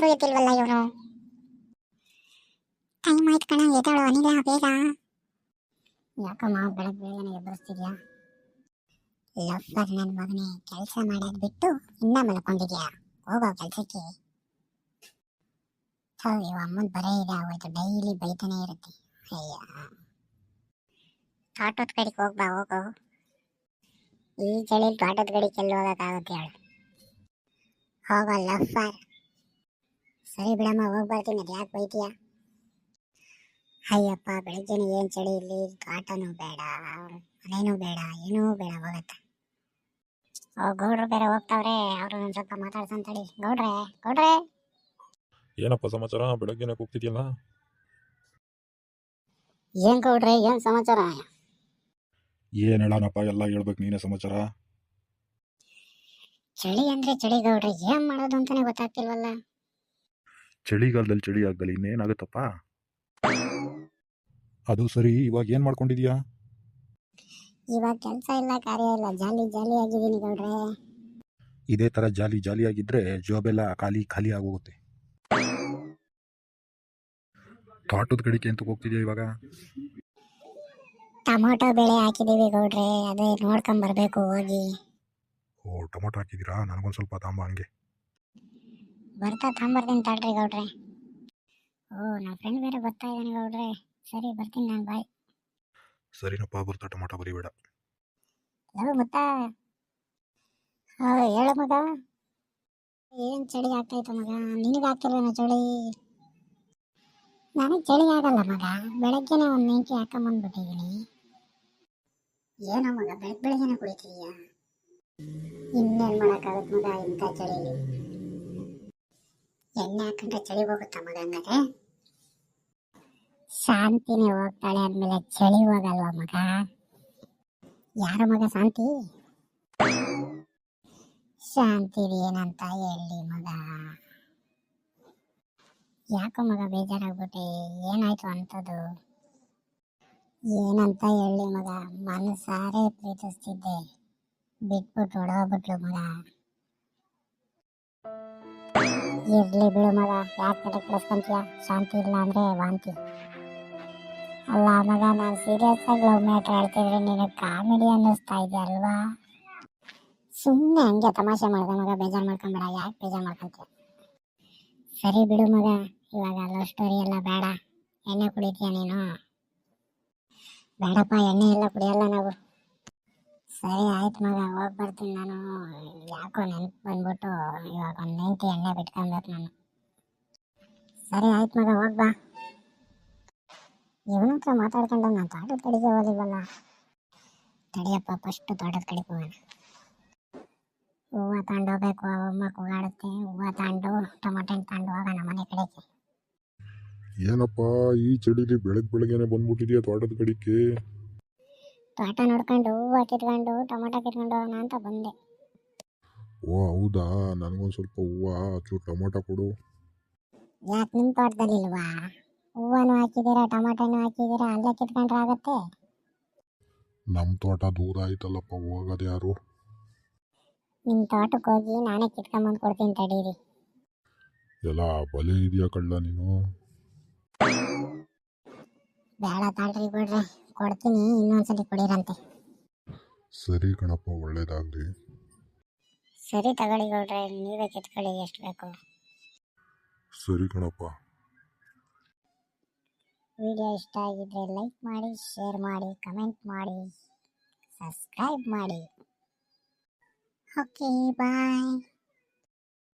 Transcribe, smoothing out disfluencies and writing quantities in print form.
ಆದ್ರೂ ಎತ್ತಿಲ್ವಲ್ಲ ಇವನು. ಟೈಮ್ ಆಯ್ತು ಕಣ, ಎದ್ದಾಳು ಅನಿಲ ಬೇಗ. ಯಾಕಮ್ಮ ಬೆಳಗ್ಗೆ ಬೇಗನೆ ಎಬ್ಬರಿಸ್ತಿದ್ಯಾ? ಲಫರ್ ನನ್ನ ಮಗನೇ, ಕೆಲಸ ಮಾಡೋದು ಬಿಟ್ಟು ಇನ್ನ ಮಲ್ಕೊಂಡಿದ್ಯಾ? ಹೋಗೋ ಕೆಲಸಕ್ಕೆ. ಇವ ಅಮ್ಮನ ಬರೇ ಇದೆ ಆಗೋಯ್ತು, ಡೈಲಿ ಬೈತಾನೆ ಇರುತ್ತೆ. ಅಯ್ಯ, ತೋಟದ ಕಡೆಗೆ ಹೋಗ್ಬಾ ಹೋಗು. ಈ ಚಳಿಲಿ ತೋಟದ ಕಡೆಗೆ ಎಲ್ಲಿ ಹೋಗೋಕ್ಕಾಗುತ್ತೆ ಹೇಳು? ಹೋಗೋ ಲಫರ್. ಸರಿ ಬಿಡಮ್ಮ, ಹೋಗಿ ಬರ್ತೀನಿ, ಅದು ಯಾಕೆ ಬೈತೀಯ? ಅಯ್ಯಪ್ಪ, ಬೆಳಗ್ಗೆನೆ ಏನು ಚಳಿ ಇಲ್ಲಿ, ತೋಟನೂ ಬೇಡ ಮನೇನೂ ಬೇಡ ಏನೂ ಬೇಡ, ಹೋಗತ್ತೆ. ಗೌಡ್ರು ಬೇರೆ ಹೋಗ್ತಾವ್ರೆ, ಅವ್ರು ಒಂದು ಸ್ವಲ್ಪ ಮಾತಾಡ್ಸಂತಡಿ. ಗೌಡ್ರೆ ಗೌಡ್ರೆ. ಏನಪ್ಪ ಸಮಾಚಾರ? ಬೆಳಗ್ಗೆನೆ ಕೂಗ್ತಿದ್ಯಲ್ಲ? ಏನ್ ಗೌಡ್ರೆ, ಏನ್ ಸಮಾಚಾರ? ಏನ್ ಹೇಳನಪ್ಪ, ಎಲ್ಲ ಹೇಳ್ಬೇಕು ನೀನೇ ಸಮಾಚಾರ. ಚಳಿ ಅಂದ್ರೆ ಚಳಿ ಗೌಡ್ರೆ, ಏನ್ ಮಾಡೋದು ಅಂತಾನೆ ಗೊತ್ತಾಗ್ತಿಲ್ವಲ್ಲ. ಚಳಿಗಾಲದಲ್ಲಿ ಚಳಿ ಆಗಲಿ ಇನ್ನೇನಾಗುತ್ತಪ್ಪ. ಅದು ಸರಿ, ಇವಾಗ ಏನ್ ಮಾಡ್ಕೊಂಡಿದ್ಯಾ? ಇವಾಗ ಕೆಲಸ ಇಲ್ಲ, ಕಾರ್ಯ ಇಲ್ಲ, ಜಾಲಿ ಜಾಲಿ ಆಗಿದ್ದೀನಿ ಗೌಡ್ರೆ. ಇದೇ ತರ ಜಾಲಿ ಜಾಲಿ ಆಗಿದ್ರೆ ಜಾಬೆಲ್ಲ ಖಾಲಿ ಖಾಲಿ ಆಗೋಗುತ್ತೆ. ತೋಟದ ಕಡೆಗೆ ಅಂತ ಹೋಗ್ತಿದ್ಯಾ ಇವಾಗ? ಟೊಮೊಟೊ ಬೆಳೆ ಹಾಕಿದೀವಿ ಗೌಡ್ರೆ, ಅದೇ ನೋಡ್ಕೊಂಡ್ ಬರ್ಬೇಕು ಹೋಗಿ. ಓ, ಟೊಮೊಟೊ ಹಾಕಿದ್ದೀರಾ? ನನಗೊಂದು ಸ್ವಲ್ಪ ತಾಂಬ ಹಂಗೆ. ಬರ್ತಾ ತಗೊಂಬರ್ತೀನಿ ತಡ್ರಿ ಗೌಡ್ರೆ. ಓ, ನಮ್ಮ ಫ್ರೆಂಡ್ ಬೇರೆ ಬರ್ತಾ ಇದ್ದಾನೆ ಗೌಡ್ರೆ. ಸರಿ ಬರ್ತೀನಿ ನಾನು, ಬಾಯ್. ಸರಿನಪ್ಪ, ಬರ್ತಾ ಟೊಮೊಟೊ ಬರಿಬೇಡ. ಯಾವ ಮುತ್ತ? ಹೇಳು ಮಗ. ಏನ್ ಚಳಿ ಆಗ್ತೈತೆ ಮಗ? ನಿನಗೆ ಆಗ್ತಿಲ್ವೇನೋ ಚಳಿ? ನನಗೆ ಚಳಿ ಆಗಲ್ಲ ಮಗ, ಬೆಳಗ್ಗೆನೆ ಒಂದು ನೆಂಕಿ ಹಾಕೊಂಬಂದ್ಬಿಟ್ಟಿದ್ದೀನಿ. ಏನೋ ಮಗ, ಬೆಳಗ್ಗೆನೆ ಕುಡಿತೀಯ? ಇನ್ನೇನು ಮಾಡೋಕ್ಕಾಗುತ್ತೆ ಮಗ ಇಂಥ ಚಳಿಲಿ? ಎಣ್ಣೆ ಹಾಕೊಂಡ್ರೆ ಚಳಿ ಹೋಗುತ್ತಾ ಮಗ? ಹಂಗಾದ್ರೆ ಶಾಂತಿನೇ ಹೋಗ್ತಾಳೆ ಅಂದಮೇಲೆ ಚಳಿ ಹೋಗಲ್ವಾ ಮಗ? ಯಾರ ಮಗ ಶಾಂತಿ? ಶಾಂತಿ ಏನಂತ ಹೇಳಿ ಮಗ? ಯಾಕೋ ಮಗ ಬೇಜಾರಾಗ್ಬಿಟ್ಟೆ? ಏನಾಯ್ತು ಅಂತದು? ಏನಂತ ಹೇಳಿ ಮಗ? ಮನಸಾರೆ ಪ್ರೀತಿಸ್ತಿದ್ದೆ, ಬಿಟ್ಬಿಟ್ಟು ಹೊಡೋಗ್ಬಿಟ್ಲು ಮಗ. ಇರ್ಲಿ ಬಿಡು ಮಗ, ಯಾಕೆ ತಲೆ ಕೆಡಿಸ್ಕೊಂತೀಯ? ಶಾಂತಿ ಇಲ್ಲ ಅಂದ್ರೆ ವಾಂತಿ. ಅಲ್ಲ ಮಗ, ನಾನು ಸೀರಿಯಸ್ ಆಗಿ ಲವ್ ಮ್ಯಾಟ್ರ್ ಆಡ್ತಿದ್ರೆ ನಿನಗೆ ಕಾಮಿಡಿ ಅನ್ನಿಸ್ತಾ ಇದೆ ಅಲ್ವಾ? ಸುಮ್ಮನೆ ಹಂಗೆ ತಮಾಷೆ ಮಾಡ್ದೆ ಮಗ, ಬೇಜಾರು ಮಾಡ್ಕೊಂಬೇಡ. ಯಾಕೆ ಬೇಜಾರು ಮಾಡ್ಕೊಂತೀಯ? ಸರಿ ಬಿಡು ಮಗ, ಇವಾಗ ಲವ್ ಸ್ಟೋರಿ ಎಲ್ಲ ಬೇಡ. ಎಣ್ಣೆ ಕುಡಿತೀಯ ನೀನು? ಬೇಡಪ್ಪ, ಎಣ್ಣೆ ಎಲ್ಲ ಕುಡಿಯಲ್ಲ ನಾವು. ಸರಿ ಆಯ್ತು ಮಗ, ಹೋಗಿ ಬರ್ತೀನಿ ನಾನು. ಯಾಕೋ ನೆನಪು ಬಂದ್ಬಿಟ್ಟು ಇವಾಗ ಒಂದು ನೆಂಟಿ ಎಣ್ಣೆ ಬಿಟ್ಕೊಬೇಕು ನಾನು. ಸರಿ ಆಯ್ತು ಮಗ, ಹೋಗ್ಬಾ. ಇವನ ಹತ್ರ ಮಾತಾಡ್ಕೊಂಡು ನಾನು ತೋಟದ ಕಡೆಗೆ ಹೋಗಲಿಲ್ವಲ್ಲ. ತಡಿಯಪ್ಪ, ಫಸ್ಟ್ ತೋಟದ ಕಡೆಗೆ ಹೋಗೋಣ. ಹೂವು ತಗೊಂಡೋಗ್ಬೇಕು, ಅವಮ್ಮ ಕೂಗಾಡುತ್ತೆ. ಹೂವು ತಗೊಂಡು ಟೊಮೊಟೊ ತಗೊಂಡು ಹೋಗೋಣ ಮನೆ ಕಡೆಗೆ. ಏನಪ್ಪ ಈ ಚಳಿಲಿ ಬೆಳಗ್ಗೆನೆ ಬಂದ್ಬಿಟ್ಟಿದ್ಯಾ ತೋಟದ ಕಡೆಗೆ? ತೋಟ ನೋಡ್ಕೊಂಡು ಹೂವು ಕಿತ್ಕೊಂಡು ಟೊಮೊಟೊ ಕಿತ್ಕೊಂಡು ಹೋಗೋಣ ಅಂತ ಬಂದೆ. ಓ ಹೌದಾ, ನನಗೊಂದು ಸ್ವಲ್ಪ ಹೂವು ಚೂರು ಟೊಮೊಟೊ ಕೊಡು. ಯಾಕೆ ನಿಮ್ಮ ತೋಟದಲ್ಲಿ ಇಲ್ವಾ? ಹೂವನ್ನು ಹಾಕಿದ್ದೀರಾ, ಟೊಮೊಟೊನೂ ಹಾಕಿದ್ದೀರಾ, ಅಲ್ಲೇ ಕಿತ್ಕೊಂಡ್ರೆ ಆಗತ್ತೆ? ನಮ್ಮ ತೋಟ ದೂರ ಆಯ್ತಲ್ಲಪ್ಪ, ಹೋಗೋದು ಯಾರು? ನಿಮ್ಮ ತೋಟಕ್ಕೆ ಹೋಗಿ ನಾನೇ ಕಿತ್ಕೊಂಬಂದು ಕೊಡ್ತೀನಿ ತಡೀರಿ. ಎಲ್ಲ ಬಲೆ ಇದೆಯಾ ಕಳ್ಳ ನೀನು? ಬೇಡ ತಾಳ್ರಿ ಬಿಡ್ರಿ, ಕೊಡ್ತೀನಿ, ಇನ್ನೊಂದ್ಸಲಿ ಕೊಡಿರಂತೆ. ಸರಿ ಕಣಪ್ಪ, ಒಳ್ಳೇದಾಗಲಿ. ಸರಿ ತಗೊಳ್ಳಿ ಗೌಡ್ರೆ, ನೀವೇ ಕಿತ್ಕೊಳ್ಳಿ ಎಷ್ಟು ಬೇಕು. ಸರಿ ಕಣಪ್ಪ. ವಿಡಿಯೋ ಇಷ್ಟ ಆಗಿದ್ರೆ ಲೈಕ್ ಮಾಡಿ, ಶೇರ್ ಮಾಡಿ, ಕಮೆಂಟ್ ಮಾಡಿ, ಸಬ್ಸ್ಕ್ರೈಬ್ ಮಾಡಿ. ಓಕೆ, ಬಾಯ್.